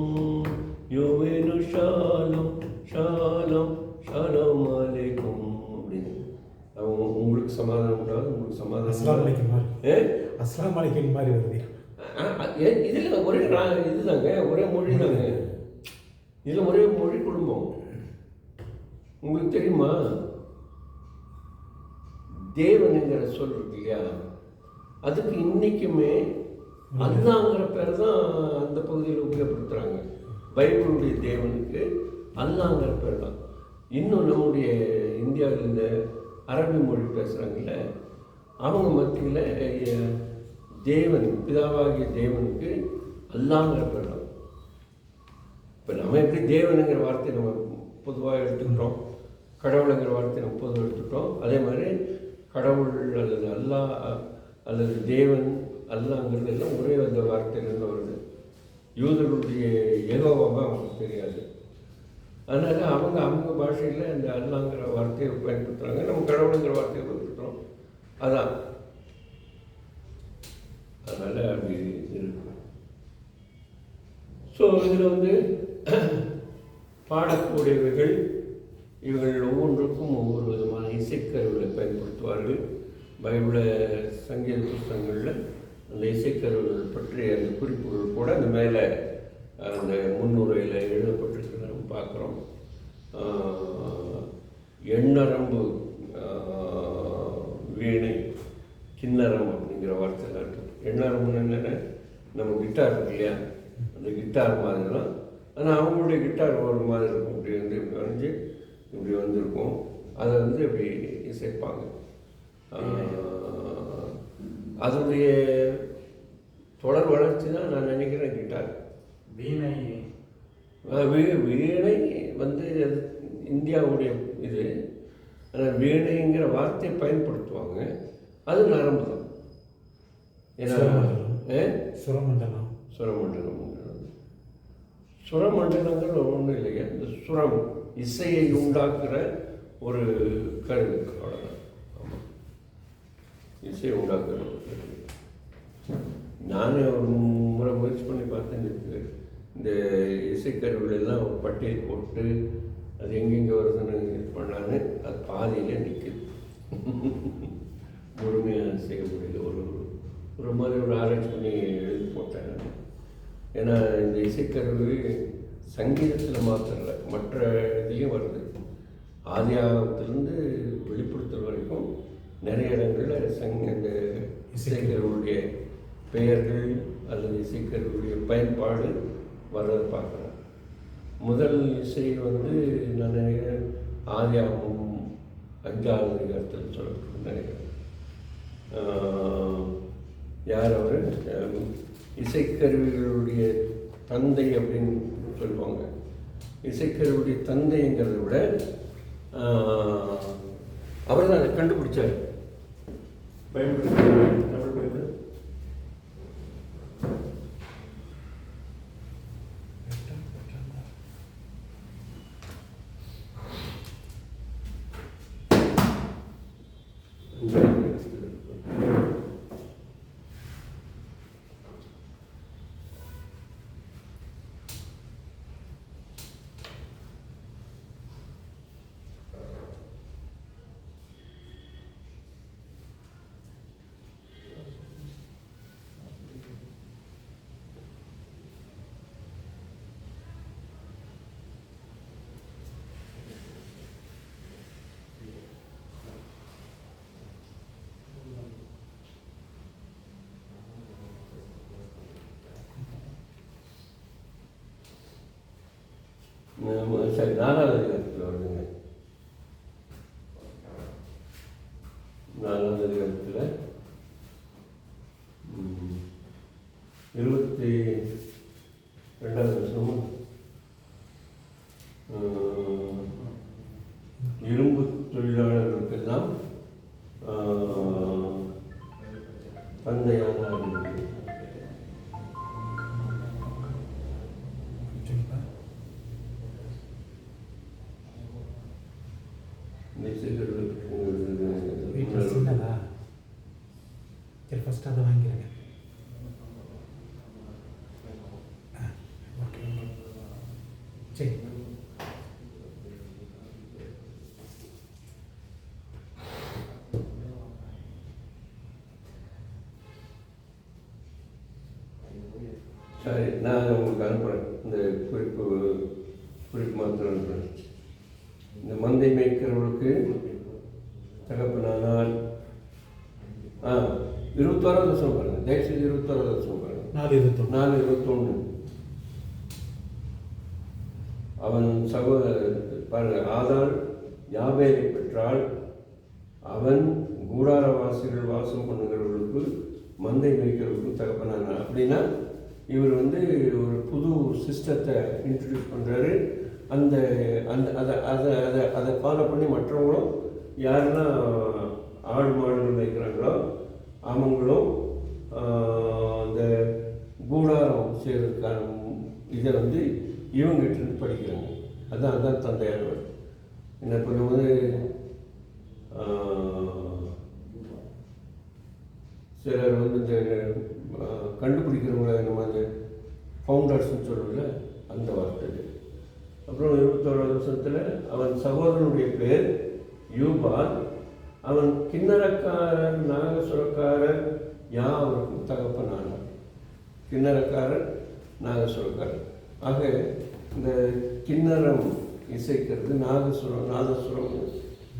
Speaker 2: யுவேனு ஷாலோ ஷாலோ ஷாலோ மலைக்கும் அப்படின்னு. அவங்க உங்களுக்கு சமாதானம் உண்டாது, உங்களுக்கு சமாதானம்
Speaker 1: அஸ்லாம் வலைக்கும் மாதிரி அஸ்லாம் வலைக்கும் மாதிரி வருது.
Speaker 2: இதில் ஒரே இதுதாங்க, ஒரே மொழி தாங்க. இதில் ஒரே மொழி குடும்பம். உங்களுக்கு தெரியுமா, தேவனுங்கிற சொல் இருக்கு இல்லையா, அதுக்கு இன்னைக்குமே அல்லாங்கிற பேர் தான் அந்த பகுதியில் உபயோகப்படுத்துகிறாங்க. பைபிளுடைய தேவனுக்கு அல்லாங்கிற பேர் தான். இன்னும் நம்முடைய இந்தியாவில் இந்த அரபி மொழி பேசுகிறாங்கல்ல, அவங்க மத்தியில் தேவன் பிதாவாகிய தேவனுக்கு அல்லாங்கிற பேர் தான். இப்போ நம்ம எப்படி தேவனுங்கிற வார்த்தையை நம்ம பொதுவாக எடுத்துக்கிட்டோம், கடவுளுங்கிற வார்த்தையை நம்ம பொதுவாக எடுத்துக்கிட்டோம், அதே மாதிரி கடவுள் அல்லது அல்லா அல்லது தேவன் அல்லாங்கிறது எல்லாம் ஒரே அந்த வார்த்தையிலேருந்து வருது. யூதர்களுடைய யெகோவாவை அவங்களுக்கு தெரியாது. அதனால் அவங்க பாஷையில் இந்த அல்லாங்கிற வார்த்தையை பயன்படுத்துகிறாங்க, நம்ம கடவுளுங்கிற வார்த்தையை பயன்படுத்துகிறோம். அதான் அதனால் அப்படி இருக்கு. ஸோ இதில் பாடக்கூடியவைகள் இவர்கள் ஒவ்வொன்றுக்கும் ஒவ்வொரு விதமான இசைக்கருவிகளை பயன்படுத்துவார்கள். பைபிள சங்கீத புத்தகங்களில் அந்த இசைக்கருவிகள் பற்றிய அந்த குறிப்புகள் கூட அந்த மேலே அந்த முன்னுரையில் எழுதப்பட்டிருக்கிறத நம்ம பார்க்குறோம். எண்ணரம்பு வீணை கிண்ணரம் அப்படிங்கிற வார்த்தைலாம் இருக்குது. எண்ணரம்புன்னு என்னென்ன, நம்ம கிட்டார் இருக்கு இல்லையா, அந்த கிட்டார் மாதிரி தான். ஆனால் அவங்களுடைய கிட்டார் ஒரு மாதிரி இருக்கும், இப்படி இப்படி வரைஞ்சி இப்படி வந்திருக்கும். அதை இப்படி இசைப்பாங்க. அதனுடைய தொடர் வளர்ச்சி தான் நான் நினைக்கிறேன் கிட்டார்.
Speaker 1: வீணை
Speaker 2: வீணை இந்தியாவுடைய இது. ஆனால் வீணைங்கிற வார்த்தையை பயன்படுத்துவாங்க, அது நரம்பு தான். ஏன்னா
Speaker 1: சுரமண்டலம் சுரமண்டலங்கிற ஒன்றும் இல்லைங்க. இந்த சுரம் இசையை உண்டாக்குற ஒரு கருவி, அவ்வளோதான். ஆமாம், இசையை உண்டாக்குற ஒரு கருவி. நானே ஒரு முறை முயற்சி பண்ணி பார்த்தேன். இந்த இசைக்கருவிகளெல்லாம் ஒரு பட்டியல் போட்டு அது எங்கெங்கே வருதுன்னு இது பண்ணான்னு அது பாதியிலே நிற்குது. முழுமையாக செய்ய முடியல. ஒரு மாதிரி ஒரு ஆராய்ச்சி பண்ணி எழுதி போட்டேன். ஏன்னா இந்த இசைக்கருவி சங்கீதத்தில் மாத்திரம் இல்லை, மற்ற இதுலேயும் வருது. ஆதியாகத்திலேருந்து வெளிப்படுத்தல் வரைக்கும் நிறைய இடங்களில் இந்த இசைக்கருவியுடைய பெயர்கள் அல்லது இசைக்கருவியுடைய பயன்பாடு வர்றதை பார்க்குறேன். முதல் இசை நான் நினைக்கிறேன் ஆதியாகமம் 5வது அதிகாரத்தில் சொல்லப்பட்டு நினைக்கிறேன். யார் அவர், இசைக்கருவிகளுடைய தந்தை அப்படின்னு சொல்லுவாங்க. இசைக்கருவியுடைய தந்தைங்கிறத விட அவர் தான் அதை கண்டுபிடிச்சார். பைபிள் தமிழ் பைபிள் சரி 4வது அதிகாரத்தில் வருதுங்க. 4வது அதிகாரத்தில் 22வது வருஷமும் இரும்பு தொழிலாளர்களுக்கெல்லாம் தந்தையான இசைக்கருவிகளுக்கு சரி.
Speaker 2: சரி, நான் அதை உங்களுக்கு அனுப்புகிறேன். இந்த குறிப்பு மாத்திரம் அனுப்புகிறேன். இந்த மந்தை மேய்க்கிறவர்களுக்கு தகப்பனானால் 21வது வருஷம் பாருங்க, தயவுசெய்து 21வது வருஷம் பாருங்க. 4:21 அவன் பாருங்க, ஆதாள் யாபேலை பெற்றால் அவன் கூடாரவாசிகள் வாசம் பண்ணுகிறவர்களுக்கு மந்தை மேய்க்கிறவர்களுக்கும் தகப்பனான. அப்படின்னா இவர் ஒரு புது சிஸ்டத்தை இன்ட்ரடியூஸ் பண்ணுறாரு. அந்த அந்த அதை அதை அதை அதை ஃபாலோ பண்ணி மற்றவங்களும் யாரெல்லாம் ஆடு மாடுகள் வைக்கிறாங்களோ அவங்களும் அந்த கூடாரம் செய்கிறதுக்கான இதை இவங்ககிட்ட படிக்கிறாங்க. அதான் தந்தையானவர் என்ன பண்ணும்போது சிலர் இந்த கண்டுபிடிக்கிறவங்கள நம்ம அந்த ஃபவுண்டர்ஸ்ன்னு சொல்லுவோம்ல, அந்த வார்த்தை. அப்புறம் 21வது வருஷத்தில் அவன் சகோதரனுடைய பேர் யூபால். அவன் கிண்ணறக்காரர் நாகசுரக்காரர் யாவருக்கும் தகப்பனானான். கிண்ணறக்காரர் நாகசுரக்காரர். ஆக இந்த கிண்ணறம் இசைக்கிறது, நாதசுரம்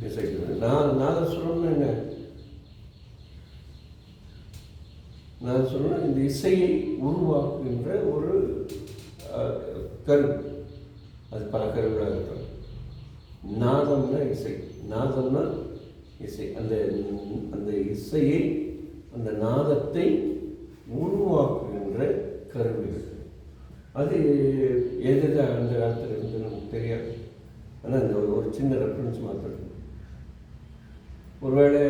Speaker 2: இசைக்கிறது. நாதசுரம்னு என்ன? நாதசுரம் இந்த இசையை உருவாக்குகின்ற ஒரு கருவி. அது பல கருவிகளாக இருக்கும். நாதம்னா இசை, நாதம்னா இசை. அந்த அந்த இசையை, அந்த நாதத்தை உருவாக்குகின்ற கருவிகள். அது எது அந்த காலத்தில் இருந்து நமக்கு தெரியாது. ஆனால் இந்த ஒரு சின்ன ரெஃபரன்ஸ் மாத்திரம். ஒருவேளை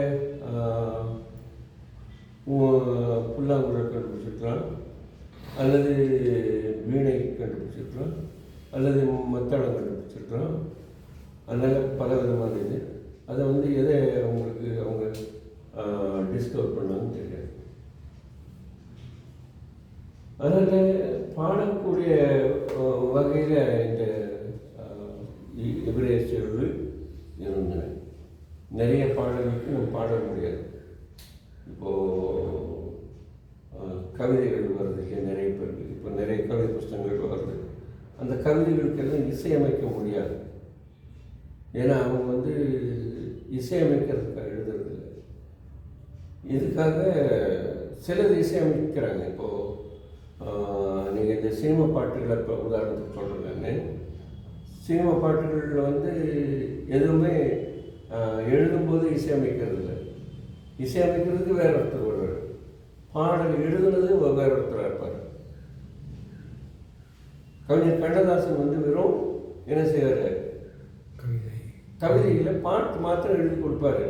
Speaker 2: புல்லாங்குழல் கண்டுபிடிச்சிருக்கலாம், அல்லது வீணை கண்டுபிடிச்சிருக்கலாம், அல்லது மத்தளம் கண்டுபிடிச்சிருக்கலாம். அதனால் பல விதமான இது. அதை எதை அவங்க டிஸ்கவர் பண்ணாங்கன்னு தெரியாது. அதனால் பாடக்கூடிய வகையில் இந்த எபிரேயர்கள் இருந்தன. நிறைய பாடல்களுக்கு நம்ம பாட முடியாது. இப்போது கவிதைகள் வருது இல்லையா, நிறைய பேருக்கு. இப்போ நிறைய கவிதை புஸ்தகங்கள் வருது. அந்த கவிதைகளுக்கெல்லாம் இசையமைக்க முடியாது. ஏன்னா அவங்க இசையமைக்கிறதுக்காக எழுதுறதில்லை. இதுக்காக சிலது இசையமைக்கிறாங்க. இப்போது நீங்கள் இந்த சினிமா பாட்டுகளை இப்போ உதாரணத்துக்கு சொல்கிறேன்னு, சினிமா பாட்டுகளில் எதுவுமே எழுதும்போது இசையமைக்கிறது இல்லை. இசையமைக்கிறதுக்கு வேற ஒருத்தர் வருவார், பாடல் எழுதுனது வேற ஒருத்தராக இருப்பார். கவிஞர் கண்ணதாசன் வெறும் என்ன செய்வார், கவிதைகளை பாட்டு மாத்திரம் எழுதி கொடுப்பாரு.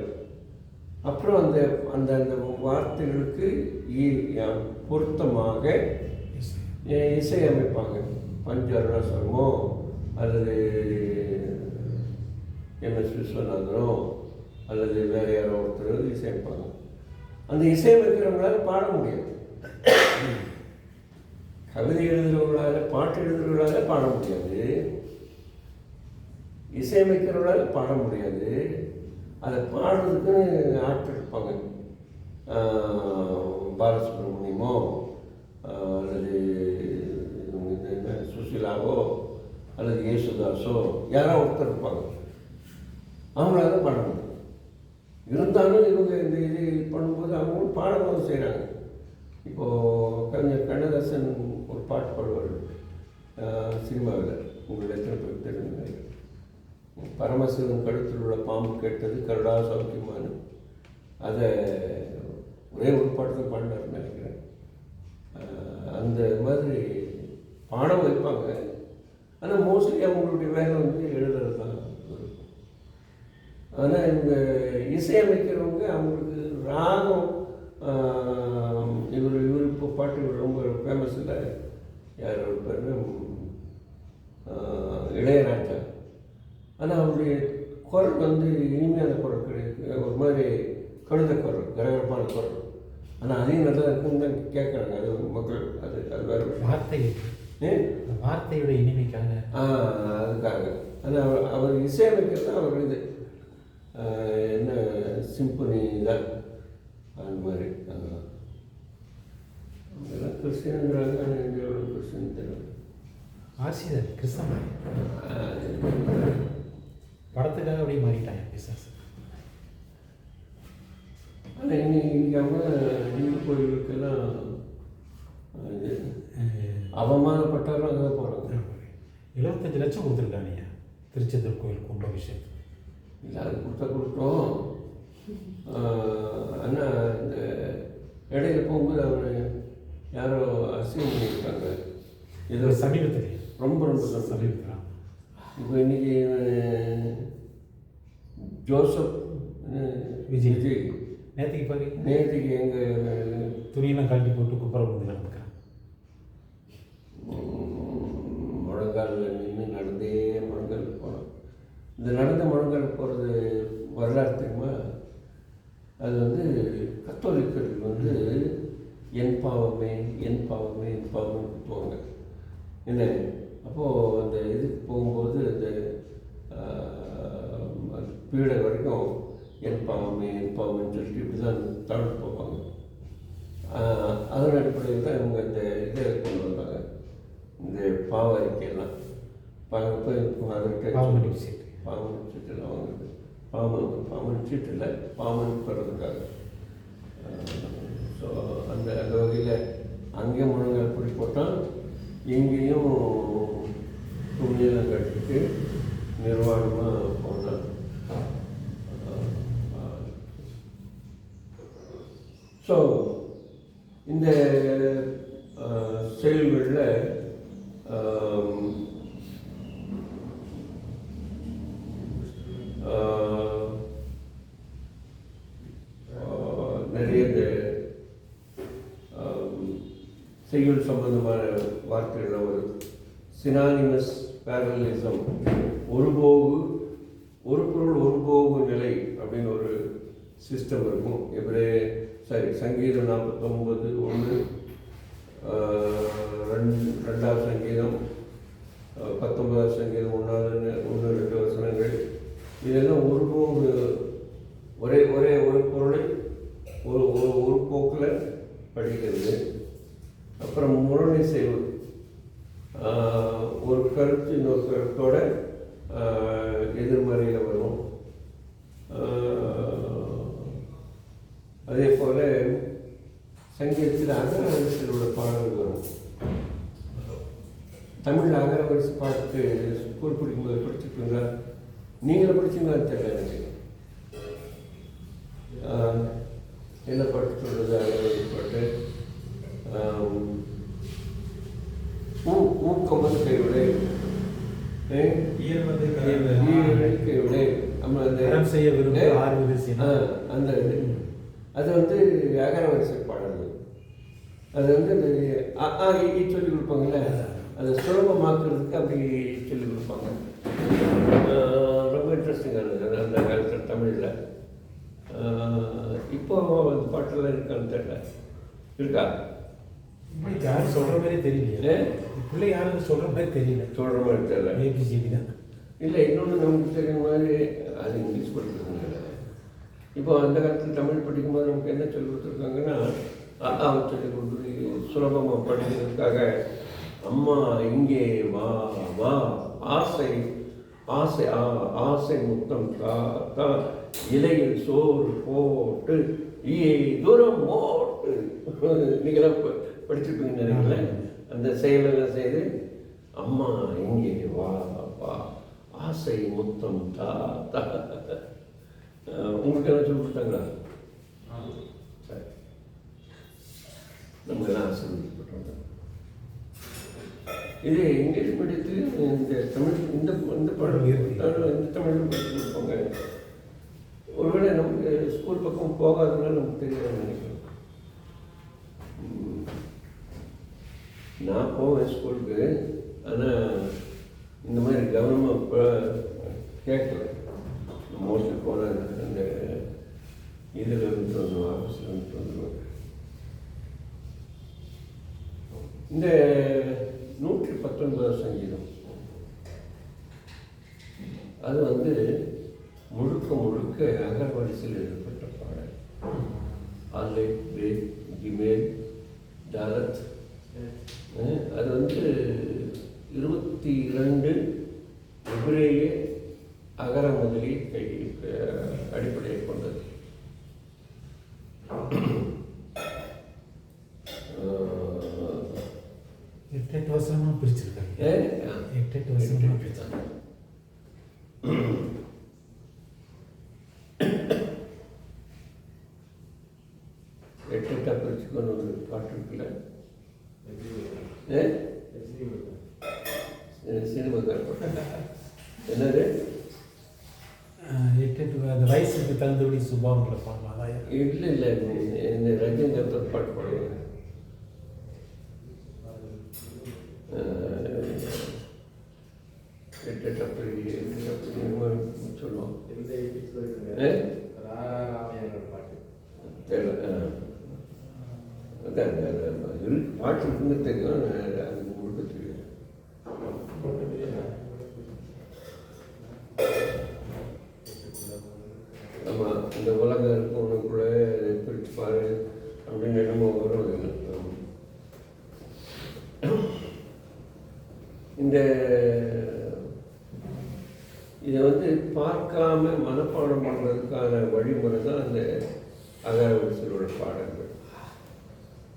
Speaker 2: அப்புறம் அந்த அந்த அந்த வார்த்தைகளுக்கு பொருத்தமாக இசையமைப்பாங்க. பஞ்ச அருணாசலமோ அல்லது MS விஸ்வநாதனோ அல்லது வேறு யாரோ ஒருத்தர் இசையமைப்பாங்க. அந்த இசையமைக்கிறவங்களால பாட முடியாது. கவிதை எழுதுகிறவங்களால, பாட்டு எழுதுகிறவங்களால பாட முடியாது. இசையமைக்கிறவங்களால பாட முடியாது. அதை பாடுறதுக்குன்னு ஆட்கள் இருப்பாங்க. பாலசுப்ரமணியமோ அல்லது சுசிலாவோ அல்லது யேசுதாஸோ யாரோ ஒருத்தர் இருப்பாங்க. அவங்களால பாட முடியும். இருந்தாலும் இவங்க இந்த இது பண்ணும்போது அவங்களும் பாடமாக செய்கிறாங்க. இப்போது கவிஞர் கண்ணதாசன் ஒரு பாட்டு பாடுவார் சினிமாவில். உங்களுக்கு எத்தனை பேர் தெரியுங்க? பரமசிவன் கழுத்தில் உள்ள பாம்பு கேட்டது கருடா சௌக்கியமானு. அதை ஒரே ஒரு பாட்டு தான் பாடினார்னு நினைக்கிறேன். அந்த மாதிரி பாட வைப்பாங்க. ஆனால் மோஸ்ட்லி அவங்களுடைய வேலை எழுதுறது தான் இருக்கும். ஆனால் இவங்க இசையமைக்கிறவங்க அவங்களுக்கு ராகம், இவர் இப்போ பாட்டு ரொம்ப ஃபேமஸ் இல்லை, யார் ஒரு பேர் இளையராஜா. ஆனால் அவருடைய குரல் இனிமையான குரல் கிடையாது, ஒரு மாதிரி கழுத குரல், கரகரப்பான குரல். ஆனால் அதையும் நல்லா இருக்குன்னு தான் கேட்குறாங்க. அது மக்கள் அது அது வேறு
Speaker 1: வார்த்தை அந்த வார்த்தையோட இனிமைக்காக.
Speaker 2: அதுக்காக. ஆனால் அவர் இசையமைக்கிறது அவர் இது என்ன சிம்பனி தான் அந்த மாதிரி. அதெல்லாம் கிறிஸ்டியனுங்கிறாங்க. ஆனால் எங்கே கிறிஸ்டின் தெரியல.
Speaker 1: ஆசிரியர் கிறிஸ்தவன் படத்துக்காக அப்படியே மாறிட்டாங்க பிசாசு.
Speaker 2: ஆனால் இன்னைக்கு அவங்க இந்து கோயிலுக்கெல்லாம் இது அவமானப்பட்டாலும் அங்கே போகிறாங்க.
Speaker 1: 75 லட்சம் கொடுத்துருக்காங்க திருச்செந்தூர் கோயில் கும்பாபிஷேகம்.
Speaker 2: இல்லை அது கொடுத்தோம். ஆனால் இந்த இடையில போகும்போது அவர் யாரோ அசிங்கம் பண்ணியிருக்காங்க.
Speaker 1: இது சமீபத்தில்
Speaker 2: ரொம்ப ரொம்ப
Speaker 1: சமீபத்தில்.
Speaker 2: இப்போ இன்னைக்கு ஜோசப் விஜய் நேற்றுக்கு எங்கள்
Speaker 1: துணியெல்லாம் கழட்டி போட்டு குப்பரை வந்து கிடந்துக்கிறான்.
Speaker 2: முழங்காலில் நின்று நடந்தே முழங்கால் போனோம். இந்த நடந்த முழங்கால் போகிறது வரலாறு தெரியுமா? அது வந்து கத்தோலிக்கர்கள் வந்து என் பாவமே என் பாவமே என் பாவம்னு குத்துவாங்க. என்ன அப்போது அந்த இதுக்கு போகும்போது அந்த பீடை வரைக்கும் என் பாவமே என் பாவம்னு சொல்லிட்டு இப்படி தான் தாழ்ந்து போவாங்க. அதன் அடிப்படையில் தான் இவங்க இந்த இதை கொண்டு வந்தாங்க. இந்த பாவ அறிக்கையெல்லாம் போய் அதற்கு பாவமன் சீட்டெல்லாம் வாங்குறது. பாவமன் சீட்டு இல்லை, பாவமன் பெறதுக்காக. ஸோ அந்த அந்த வகையில் அங்கே முழங்கால் பிடி போட்டால் எங்கேயும் துணியெல்லாம் கட்டிட்டு நிர்வாணமாக போனான். ஸோ இந்த செயல்களில் நிறைய இந்த செய்யுள் சம்பந்தமான வார்த்தைகள் ஒரு சினானிமஸ் பேரலிசம், ஒரு பொருள் ஒருபோகு நிலை அப்படின்னு ஒரு சிஸ்டம் இருக்கும். சங்கீதம் 49:1, 2ஆவது சங்கீதம், 19ஆவது சங்கீதம் 1-2 வசனங்கள். இதெல்லாம் ஒருபோகு ஒரே ஒரு பொருளை ஒரு போக்கில் படிக்கிறது. அப்புறம் முரணை செய்வது, ஒரு கருத்து இன்னொரு கருத்தோட எதிர்மறையில் வரும். அதே போல் சங்கீதத்தில் அகரவரிசையில் உள்ள பாடல்கள் வரும். தமிழில் அகரவரிசை பாட்டு ஸ்கூல் படிக்கும்போது படிச்சுருக்கீங்களா? நீங்களும் படிச்சீங்களான்னு தெரியல எனக்கு. என்ன பாட்டு சொல்கிறது? அகரவரிசை பாட்டு ஊக்கம் வந்து கைவிடு, கைவிடு, நம்ம அந்த அது வந்து அகரவரிசை பாடல்கள். அது வந்து சொல்லி கொடுப்பாங்கல்ல, அதை சுலபமாக்குறதுக்கு அப்படி சொல்லி கொடுப்பாங்க. ரொம்ப இன்ட்ரெஸ்டிங்கானது அந்த காலத்தில் தமிழில். இப்போ அந்த பாட்டெல்லாம் இருக்கான்னு தெரியல. இருக்கா?
Speaker 1: யாரும் சொல்கிற மாதிரி தெரியல. பிள்ளை யாரும் சொல்கிற மாதிரி தெரியல.
Speaker 2: தெரியல.
Speaker 1: ஏபிசிடி தான்.
Speaker 2: இல்லை, இன்னொன்று நமக்கு தெரியுற மாதிரி அது இங்கிலீஷ் படிக்கிறதுனால. இப்போ அந்த காலத்தில் தமிழ் படிக்கும்போது நமக்கு என்ன சொல்லி கொடுத்துருக்காங்கன்னா, சொல்லி கொடுத்து சுலபமாக படிக்கிறதுக்காக அம்மா இங்கே வா வா, ஆசை ஆசை ஆசை முத்தம் தா, இலையில் சோறு போட்டு தூரம் போட்டு, நீங்களாம் படிச்சிருப்பீங்கன்னு நினைக்கிறேன். அந்த செயலெல்லாம் செய்து அம்மா இங்கே வா வா, ஆசை முத்தம் தா. உங்களுக்கு எல்லாம் சொல்லி கொடுத்தாங்களா? சரி, நம்மளெல்லாம் ஆசீர்வதிக்கப்பட்டோம். இது இங்கிலீஷ் மீடியத்துலேயும் இந்த தமிழ் இந்த பாடம் இந்த தமிழில் படித்து கொடுப்பாங்க. ஒருவேளை நமக்கு ஸ்கூல் பக்கம் போகாததுனால நமக்கு தெரியாதுன்னு நினைக்கிறேன். நான் போவேன் ஸ்கூலுக்கு, ஆனால் இந்த மாதிரி கவனமாக இப்போ கேட்கல. மோஸ்ட்லி போனால் அந்த இதில் வந்துட்டு வந்துடுவோம், ஆஃபீஸில் வந்துட்டு வந்துடுவேன். இந்த 110 19 சங்கீதம். அது வந்து முழுக்க முழுக்க அகர்வரிசையில் எழுதப்பட்ட பாடல். ஆல்லைட், பேத், கிமேல், தாலத். அது வந்து 22 எபிரேய அகர முதலி அடிப்படையை கொண்டது.
Speaker 1: எட்டு வசனமாக பிரிச்சிருக்காங்க. எட்டு வசனமாக பிரிச்சாங்க.
Speaker 2: எட்டா பிரிச்சுக்கொண்டு ஒரு பாட்டு இருக்குல்ல, சினிமாக்கார பாட்டு. என்னது?
Speaker 1: எட்டு அந்த வயசுக்கு தகுந்தபடி சுபாவங்களை பாடலாம். அதான்
Speaker 2: இல்லை இந்த ரஜினிகாந்த் பாட்டு பாடுவாங்க. எட்டு சொல்லுவோம். பாட்டு இருக்குன்னு தெரியும், அது முழுக்க தெரியும். ஆமாம், இந்த உலகம் இருக்கும் உனக்குள்ள பிரித்து பாரு அப்படின்னு என்னமோ வரும். இதை வந்து பார்க்காம மனப்பாடம் பண்ணுறதுக்கான வழிமுறை தான் அந்த அகரவரிசையோட பாடங்கள்.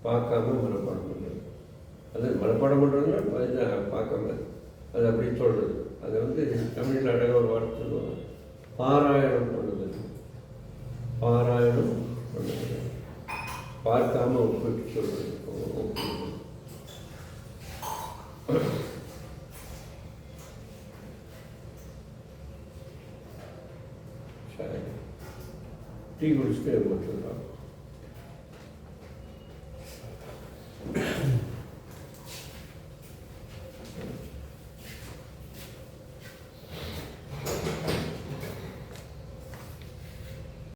Speaker 2: பார்க்காம மனப்பாடம் பண்ணுறது, அது மனப்பாடம் பண்ணுறதுன்னா பார்க்காம அது அப்படி சொல்கிறது. அதை வந்து தமிழில் அழகாக ஒரு வார்த்தை சொல்லுவாங்க, பாராயணம் பண்ணுது. பாராயணம் பண்ணுது, பார்க்காம ஒப்பிட்டு சொல்கிறது. டீ குடிச்சுட்டு சொல்கிறான்.